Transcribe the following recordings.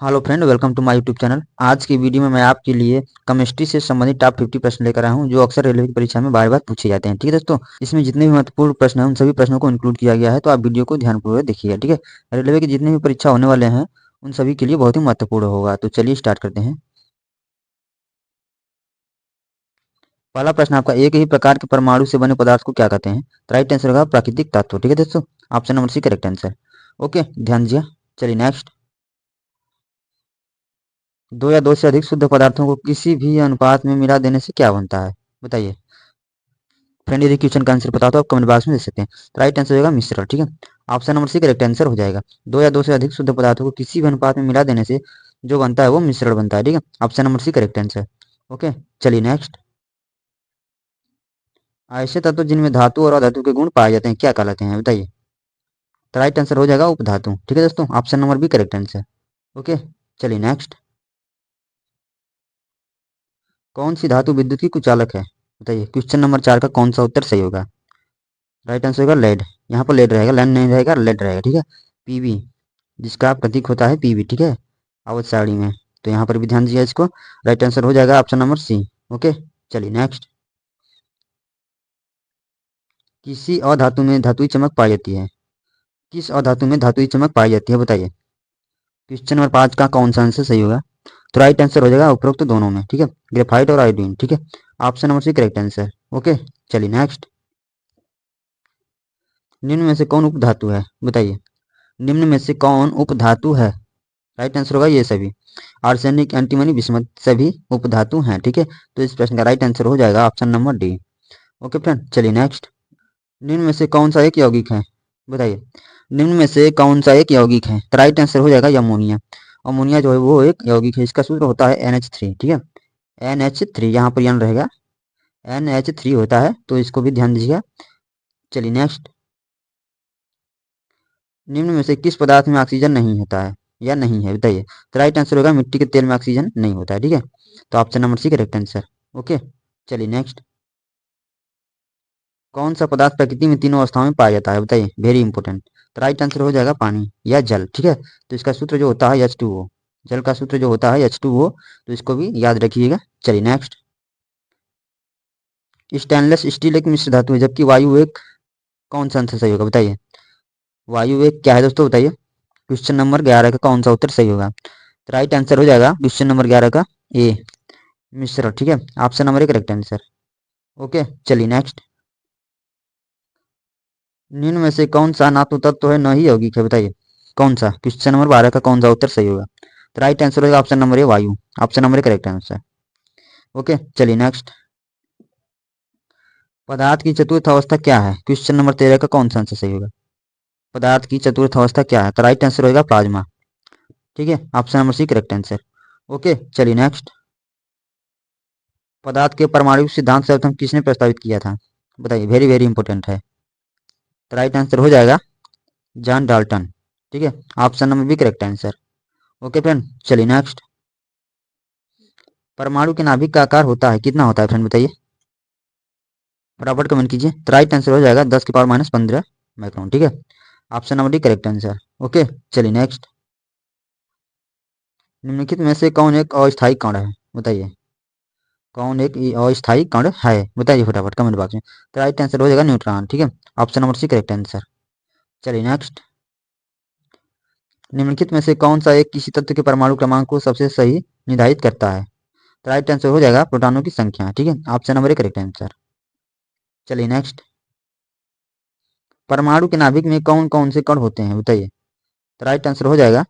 Hello friend, welcome to my YouTube channel. आज की video में मैं आपके लिए केमिस्ट्री से संबंधित टॉप 50 प्रश्न लेकर आया हूं जो अक्सर रेलवे की परीक्षा में बार बार पूछे जाते हैं। ठीक है दोस्तों, इसमें जितने भी महत्वपूर्ण प्रश्न हैं उन सभी प्रश्नों को इंक्लूड किया गया है, तो आप वीडियो को ध्यानपूर्वक देखिएगा। ठीक है, रेलवे की जितनी भी परीक्षा होने वाले हैं उन सभी के लिए बहुत ही महत्वपूर्ण होगा। तो चलिए स्टार्ट करते हैं। पहला प्रश्न आपका, एक ही प्रकार के परमाणु से बने पदार्थ को क्या कहते हैं? तो राइट आंसर होगा प्राकृतिक तत्व। ठीक है दोस्तों, option number C correct answer. Okay, ध्यान दीजिए। चलिए नेक्स्ट। दो या दो से अधिक शुद्ध पदार्थों को किसी भी अनुपात में मिला देने से क्या बनता है? बताइए फ्रेंड। यदि क्वेश्चन का आंसर पता हो तो आप कमेंट बॉक्स में दे सकते हैं। तो राइट आंसर होगा मिश्रण। ठीक है, option number C correct answer हो जाएगा। दो या दो से अधिक शुद्ध पदार्थों को किसी भी अनुपात में मिला देने से जो बनता है वो मिश्रण बनता है। ठीक है, option number C correct answer. Okay, चलिए नेक्स्ट। ऐसे तत्व जिनमें धातु और अधातु के गुण पाए जाते हैं क्या कहलाते हैं? बताइए। तो राइट आंसर हो जाएगा उपधातु। ठीक है दोस्तों, option number B correct answer. Okay, चलिए नेक्स्ट। कौन सी धातु विद्युत की कुचालक है? बताइए क्वेश्चन नंबर 4 का कौन सा उत्तर सही होगा? राइट आंसर होगा लेड। यहाँ पर लेड रहेगा, लैंड नहीं रहेगा, लेड रहेगा। ठीक है, पीवी जिसका प्रतीक होता है पीवी। ठीक है, आवत सारणी में, तो यहाँ पर भी ध्यान दीजिए इसको। राइट आंसर हो जाएगा ऑप्शन नंबर सी। ओके, चलिए नेक्स्ट। किसी अधातु में धातुई चमक पाई जाती है? किस अधातु में धातुई चमक पाई जाती है? बताइए क्वेश्चन नंबर 5 का कौन सा आंसर सही होगा? तो राइट आंसर हो जाएगा उपरोक्त दोनों में। ठीक है, ग्रेफाइट और आयोडीन। ठीक है, option number C correct answer. Okay, चलिए नेक्स्ट। निम्न में से कौन उपधातु है? बताइए निम्न में से कौन उपधातु है? राइट आंसर होगा ये सभी। आर्सेनिक, एंटीमनी, बिस्मथ सभी उपधातु हैं। ठीक है, तो इस प्रश्न का राइट आंसर हो जाएगा option number D. Okay friend, चलिए नेक्स्ट। निम्न में से कौन सा एक यौगिक है? बताइए निम्न में से कौन सा एक यौगिक है? तो राइट आंसर हो जाएगा अमोनिया। अमोनिया जो है वो एक यौगिक है, इसका सूत्र होता है NH3। ठीक है, NH3 यहाँ पर यन रहेगा, NH3 होता है, तो इसको भी ध्यान दीजिएगा। चलिए नेक्स्ट। निम्न में से किस पदार्थ में ऑक्सीजन नहीं होता है या नहीं है? बताइए। तो राइट आंसर होगा मिट्टी के तेल में ऑक्सीजन नहीं होता है। ठीक है, तो option number C correct answer. Okay, चलिए नेक्स्ट। कौन सा पदार्थ प्रकृति में तीनों अवस्थाओं में पाया जाता है? बताइए, वेरी इंपॉर्टेंट। तो राइट आंसर हो जाएगा पानी या जल। ठीक है, तो इसका सूत्र जो होता है H2O। जल का सूत्र जो होता है H2O, तो इसको भी याद रखिएगा। चलिए नेक्स्ट। स्टेनलेस स्टील एक मिश्र धातु है जबकि वायु एक, कौन सा आंसर सही होगा? बताइए वायु एक क्या है दोस्तों? बताइए क्वेश्चन नंबर 11 का कौन सा उत्तर सही होगा? तो राइट आंसर हो जाएगा क्वेश्चन नंबर 11 का ए, मिश्र। ठीक है, option number A correct answer. Okay, चलिए नेक्स्ट। निम्न में से कौन सा ना तो तत्व है न ही यौगिक है? बताइए कौन सा? क्वेश्चन नंबर 12 का कौन सा उत्तर सही होगा? तो राइट आंसर होगा ऑप्शन नंबर ए वायु। Option number A correct answer. Okay, चलिए नेक्स्ट। पदार्थ की चतुर्थ अवस्था क्या है? क्वेश्चन नंबर 13 का कौन सा आंसर सही होगा? पदार्थ की चतुर्थ अवस्था क्या है? तो राइट आंसर होगा प्लाज्मा। ठीक है, option number C correct answer. Okay, चलिए नेक्स्ट। पदार्थ के परमाणु सिद्धांत सर्वप्रथम किसने प्रस्तावित किया था? बताइए, वेरी वेरी इंपॉर्टेंट है। तो राइट आंसर हो जाएगा जॉन डाल्टन। ठीक है, option number B correct answer. Okay friend, चलिए नेक्स्ट। परमाणु के नाभिक का आकार होता है कितना होता है फ्रेंड? बताइए फटाफट कमेंट कीजिए। तो राइट आंसर हो जाएगा 10⁻⁻15 माइक्रोन। ठीक है, option number D correct answer. Okay, चलिए नेक्स्ट। निम्नलिखित में से कौन एक अस्थायी कण है? बताइए कौन एक अस्थायी कण है? बताइए फटाफट कमेंट बॉक्स में। तो राइट आंसर हो जाएगा न्यूट्रॉन। ठीक है, option number C correct answer. चलिए नेक्स्ट। निम्नलिखित में से कौन सा एक किसी तत्व के परमाणु क्रमांक को सबसे सही निर्धारित करता है? तो राइट आंसर हो जाएगा प्रोटॉनों की संख्या। ठीक है, option number A correct answer. चलिए नेक्स्ट। परमाणु के नाभिक में कौन कौन से कण होते हैं? बताइए। तो राइट आंसर हो जाएगा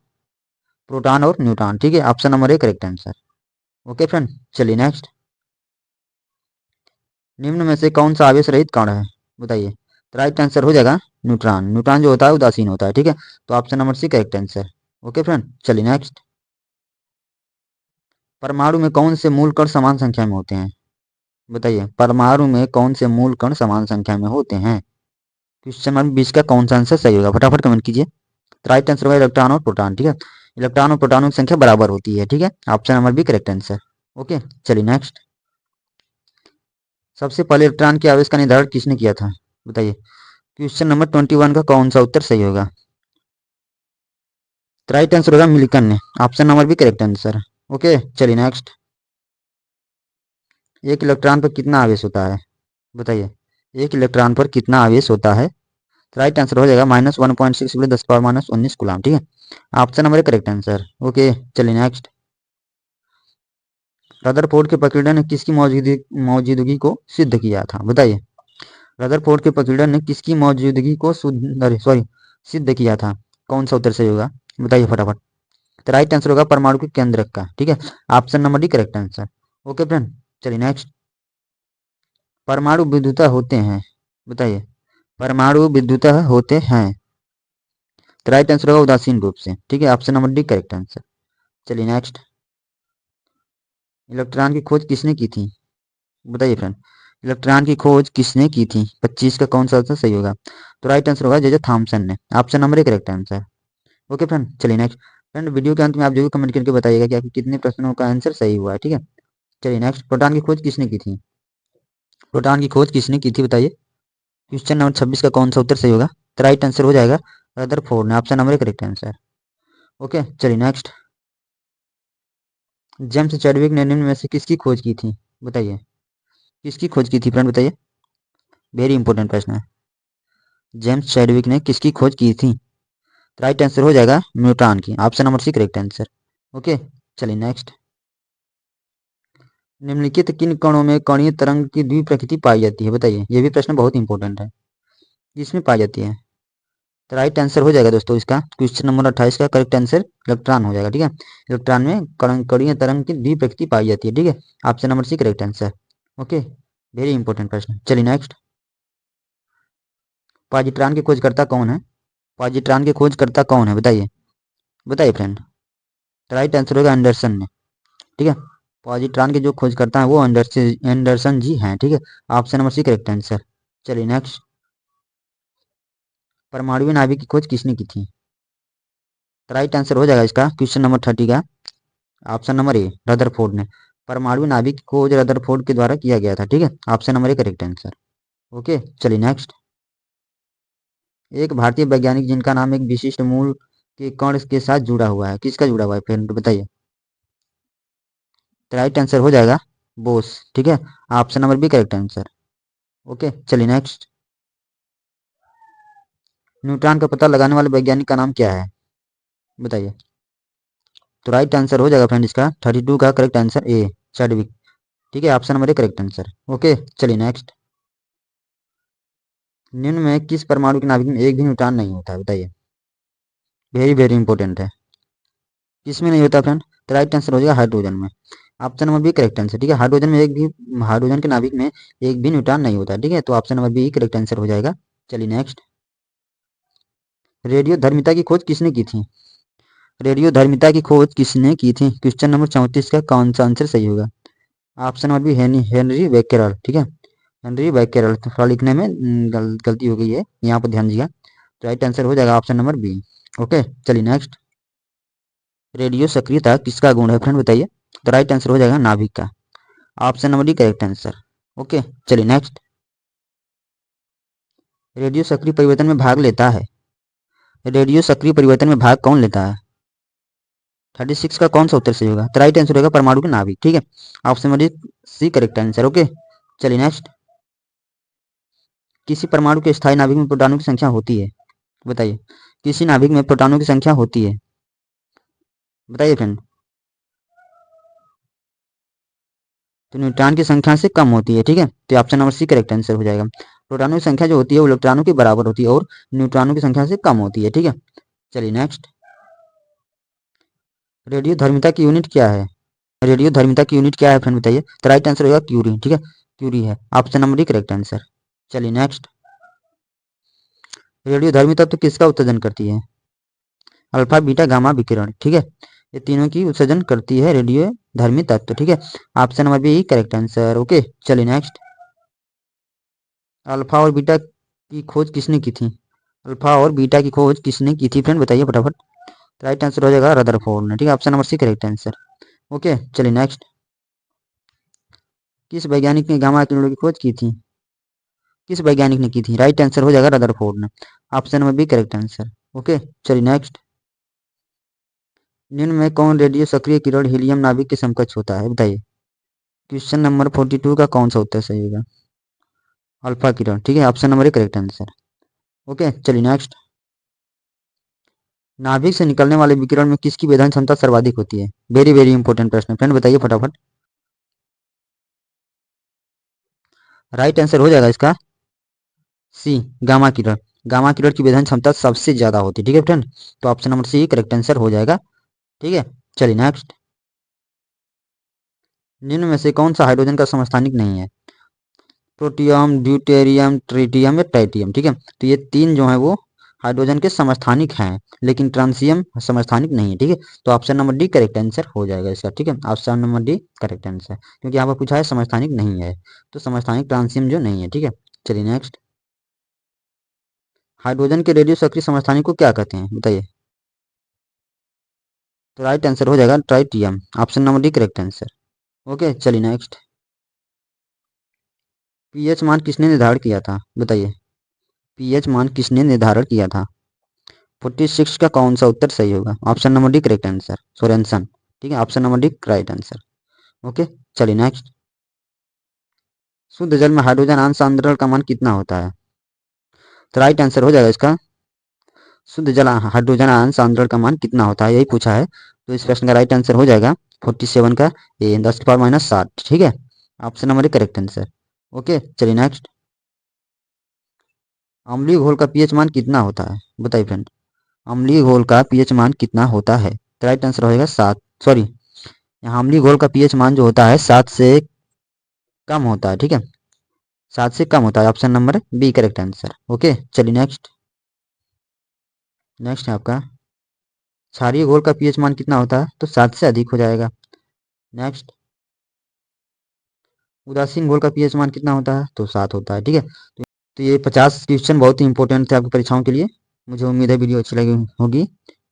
प्रोटॉन और न्यूट्रॉन। ठीक है, option number A correct answer. Okay friend, चलिए नेक्स्ट। निम्न में से कौन सा आवेश रहित कण है? बताइए। तो राइट आंसर हो जाएगा न्यूट्रॉन। न्यूट्रॉन जो होता है उदासीन होता है। ठीक है, तो option number C correct answer. Okay friend, चलिए नेक्स्ट। परमाणु में कौन से मूल कण समान संख्या में होते हैं? बताइए परमाणु में कौन से मूल कण समान संख्या में होते हैं? क्वेश्चन नंबर 20 का कौन सा आंसर सही होगा? फटाफट कमेंट कीजिए। तो राइट आंसर होगा इलेक्ट्रॉन और प्रोटॉन। ठीक है, इलेक्ट्रॉन और प्रोटॉनों की संख्या बराबर होती है। ठीक है, option number B correct answer. Okay, चलिए नेक्स्ट। सबसे पहले इलेक्ट्रॉन के आवेश का निर्धारण किसने किया था? बताइए क्वेश्चन नंबर 21 का कौन सा उत्तर सही होगा? तो राइट आंसर होगा मिल्टन ने, option number B correct answer. Okay चलिए नेक्स्ट। एक इलेक्ट्रॉन पर कितना आवेश होता है बताइए, एक इलेक्ट्रॉन पर कितना आवेश होता है। तो राइट आंसर हो जाएगा -1.6 × 10⁻19 कूलम, ठीक है, option number correct answer. Okay चलिए नेक्स्ट। रदरफोर्ड के प्रकीर्णन ने किसकी मौजूदगी को सिद्ध किया था बताइए। रदरफोर्ड के प्रकीर्णन ने किसकी मौजूदगी को सिद्ध किया था, कौन सा उत्तर सही होगा बताइए फटाफट। तो राइट आंसर होगा परमाणु के केंद्रक का, ठीक है, option number D correct answer. Okay friend चलिए नेक्स्ट। परमाणु विद्युतः होते हैं बताइए, परमाणु विद्युतः होते हैं। तो राइट आंसर होगा उदासीन रूप से, ठीक है, option number D correct answer. चलिए नेक्स्ट। इलेक्ट्रॉन की खोज किसने की थी बताइए फ्रेंड, इलेक्ट्रॉन की खोज किसने की थी, 25 का कौन सा आंसर सही होगा। तो राइट आंसर होगा जे थॉमसन ने, option number A correct answer. Okay friend चलिए नेक्स्ट। फ्रेंड वीडियो के अंत में आप जो भी कमेंट करके बताइएगा कि आपके कितने प्रश्नों का आंसर सही हुआ है, ठीक है। चलिए नेक्स्ट। प्रोटॉन की खोज किसने की थी, प्रोटॉन की खोज किसने की थी बताइए। क्वेश्चन नंबर 26 का कौन सा उत्तर सही होगा। तो राइट आंसर हो जाएगा रदरफोर्ड ने, option number A correct answer. Okay चलिए नेक्स्ट। जेम्स चैडविक ने निम्न में से किसकी खोज की थी बताइए, किसकी खोज की थी फ्रेंड बताइए, वेरी इंपॉर्टेंट प्रश्न है। जेम्स चैडविक ने किसकी खोज की थी। राइट आंसर हो जाएगा न्यूट्रॉन की, option number C correct answer. Okay चलिए नेक्स्ट। निम्नलिखित किन कणों में कणीय तरंग की द्विप्रकृति पाई जाती है बताइए, ये भी प्रश्न बहुत इंपॉर्टेंट है, किसमें पाई जाती है। तो राइट आंसर हो जाएगा दोस्तों इसका क्वेश्चन नंबर 28 का करेक्ट आंसर इलेक्ट्रॉन हो जाएगा, ठीक है। इलेक्ट्रॉन में कणीय तरंग की द्विप्रकृति पाई जाती है, ठीक है, option number C correct answer. Okay very important प्रश्न। चलिए नेक्स्ट। पॉजिट्रॉन की खोजकर्ता कौन है, पॉजिट्रॉन की खोजकर्ता कौन है बताइए, बताइए फ्रेंड। तो राइट आंसर होगा एंडरसन ने, ठीक है, पॉजिट्रॉन के जो खोजकर्ता हैं वो एंडरसन जी हैं, ठीक है, option number C correct answer. चलिए नेक्स्ट। परमाणु नाभिक की खोज किसने की थी। तो राइट आंसर हो जाएगा इसका क्वेश्चन नंबर 30 का ऑप्शन नंबर ए रदरफोर्ड ने, परमाणु नाभिक की खोज रदरफोर्ड के द्वारा किया गया था, ठीक है, option number A correct answer. Okay चलिए नेक्स्ट। एक भारतीय वैज्ञानिक जिनका नाम एक विशिष्ट मूल के कण के साथ जुड़ा हुआ है, किसका जुड़ा हुआ है फ्रेंड बताइए। तो राइट आंसर हो जाएगा बोस, ठीक है, option number B correct answer. Okay चलिए नेक्स्ट। न्यूट्रॉन का पता लगाने वाले वैज्ञानिक का नाम क्या है बताइए। तो राइट आंसर हो जाएगा फ्रेंड इसका 32 का करेक्ट आंसर ए चैडविक, ठीक है, option number A correct answer. Okay चलिए नेक्स्ट। निम्न में किस परमाणु के नाभिक में एक भी न्यूट्रॉन नहीं होता है बताइए, वेरी वेरी इंपॉर्टेंट है, किसमें नहीं होता फ्रेंड। तो राइट आंसर हो जाएगा हाइड्रोजन में, option number B correct answer, ठीक है, हाइड्रोजन में एक भी, हाइड्रोजन के नाभिक में एक भी न्यूट्रॉन नहीं होता, ठीक है, तो option number B correct answer हो जाएगा। चलिए नेक्स्ट। रेडियो धर्मिता की खोज किसने की थी, रेडियो धर्मिता की खोज किसने की थी, क्वेश्चन नंबर 34 का कौन सा आंसर सही होगा। ऑप्शन नंबर बी हेनरी बेकेरल, ठीक है, हेनरी बेकेरल। थोड़ा लिखने में गलती हो गई है, यहाँ पर ध्यान दीजिएगा। राइट आंसर हो जाएगा ऑप्शन नंबर बी। ओके चलिए नेक्स्ट। रेडियो सक्रियता किसका गुण है फ्रेंड बताइए। तो राइट आंसर हो जाएगा नाभिक का, option number D correct answer. Okay चलिए नेक्स्ट। रेडियो सक्रिय परिवर्तन में भाग लेता है, रेडियो सक्रिय परिवर्तन में भाग कौन लेता है। 36 का कौन सा उत्तर सही होगा। तो राइट आंसर होगा परमाणु के नाभिक, ठीक है, option number C correct answer. Okay चलिए नेक्स्ट। किसी परमाणु के स्थायी नाभिक में प्रोटॉनों की संख्या होती है बताइए, किसी नाभिक में प्रोटॉनों की संख्या होती है बताइए फ्रेंड। तो न्यूट्रॉन की संख्या से कम होती है, ठीक है, तो option number C correct answer हो जाएगा। प्रोटॉनों की संख्या जो होती है वो इलेक्ट्रॉनों के बराबर होती है और न्यूट्रॉनों की संख्या से कम होती है, ठीक है। चलिए नेक्स्ट। रेडियो धर्मिता की यूनिट क्या है, रेडियो धर्मिता की यूनिट क्या है फ्रेंड बताइए। तो राइट आंसर होगा क्यूरी, ठीक है, क्यूरी है, option number D correct answer. चलिए नेक्स्ट। रेडियो धर्मी तत्व किसका उत्सर्जन करती है, अल्फा बीटा गामा विकिरण, ठीक है, ये तीनों की उत्सर्जन करती है रेडियो धर्मी तत्व, ठीक है, option number B correct answer. Okay चलिए नेक्स्ट। अल्फा और बीटा की खोज किसने की थी, अल्फा और बीटा की खोज किसने की थी फ्रेंड बताइए फटाफट। राइट आंसर हो जाएगा रदरफोर्ड ने, ठीक है, option number C correct answer. Okay चलिए नेक्स्ट। किस वैज्ञानिक ने गामा किरणों की खोज की थी, किस वैज्ञानिक ने की थी। राइट आंसर हो जाएगा रदरफोर्ड ने, option number B correct answer. Okay चलिए नेक्स्ट। निम्न में कौन रेडियो सक्रिय किरण हीलियम नाभिक के समकक्ष होता है, बताइए। क्वेश्चन नंबर 42 का कौन सा उत्तर सही होगा? अल्फा किरण, ठीक है, option number A correct answer. Okay, चलिए नेक्स्ट। नाभिक से निकलने वाले विकिरण में किसकी वेधन क्षमता सर्वाधिक होती है? वेरी वेरी इंपॉर्टेंट प्रश्न, फ्रेंड बताइए फटाफट। राइट आंसर हो जाएगा इसका सी, गामा किरण। गामा किरण की वेधन क्षमता सबसे ज्यादा होती है, ठीक है फ्रेंड, तो option number C correct answer हो जाएगा। ठीक है, चलिए नेक्स्ट। निम्न में से कौन सा हाइड्रोजन का समस्थानिक नहीं है? प्रोटियम, ड्यूटेरियम, ट्रिटियम या ट्राइटियम, ठीक है, तो ये तीन जो है वो हाइड्रोजन के समस्थानिक हैं, लेकिन ट्रांसियम समस्थानिक नहीं है, ठीक है, तो option number D correct answer हो जाएगा इसका। ठीक है, option number D correct answer, क्योंकि यहाँ पर पूछा है समस्थानिक नहीं है, तो समस्थानिक ट्रांसियम जो नहीं है। ठीक है, चलिए नेक्स्ट। हाइड्रोजन के रेडियो सक्रिय समस्थानिक को क्या कहते हैं, बताइए। तो राइट आंसर हो जाएगा tritium, option number D correct answer. Okay, चलिए नेक्स्ट। पीएच मान किसने निर्धारण किया था, बताइए। पीएच मान किसने निर्धारण किया था? 46 का कौन सा उत्तर सही होगा? Option number D correct answer, Sorensen. ठीक है, option number D right answer. Okay, चलिए नेक्स्ट। शुद्ध जल में हाइड्रोजन आयन सांद्रण का मान कितना होता है? तो राइट आंसर हो जाएगा इसका शुद्ध जल हाइड्रोजन आयन सांद्रण का मान कितना होता है, यही पूछा है, तो इस प्रश्न का राइट आंसर हो जाएगा 47 का ए 10⁻⁻⁷। ठीक है, option number correct answer. Okay, चलिए नेक्स्ट। अम्लीय घोल का पीएच मान कितना होता है, बताइए फ्रेंड। अम्लीय घोल का पीएच मान कितना होता है? तो राइट आंसर होगा 7, सॉरी, यहाँ अम्लीय घोल का पीएच मान जो होता है 7 से कम होता है। ठीक है, 7 से कम होता है, option number B correct answer. Okay, चलिए नेक्स्ट। नेक्स्ट है आपका क्षारीय घोल का पीएच मान कितना होता है? तो 7 से अधिक हो जाएगा। नेक्स्ट, उदासीन घोल का पीएच मान कितना होता है? तो 7 होता है। ठीक है, तो ये 50 क्वेश्चन बहुत ही इंपॉर्टेंट थे आपकी परीक्षाओं के लिए। मुझे उम्मीद है वीडियो अच्छी लगी होगी।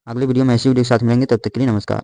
अगले वीडियो में ऐसी वीडियो के साथ मिलेंगे, तब तक के लिए नमस्कार।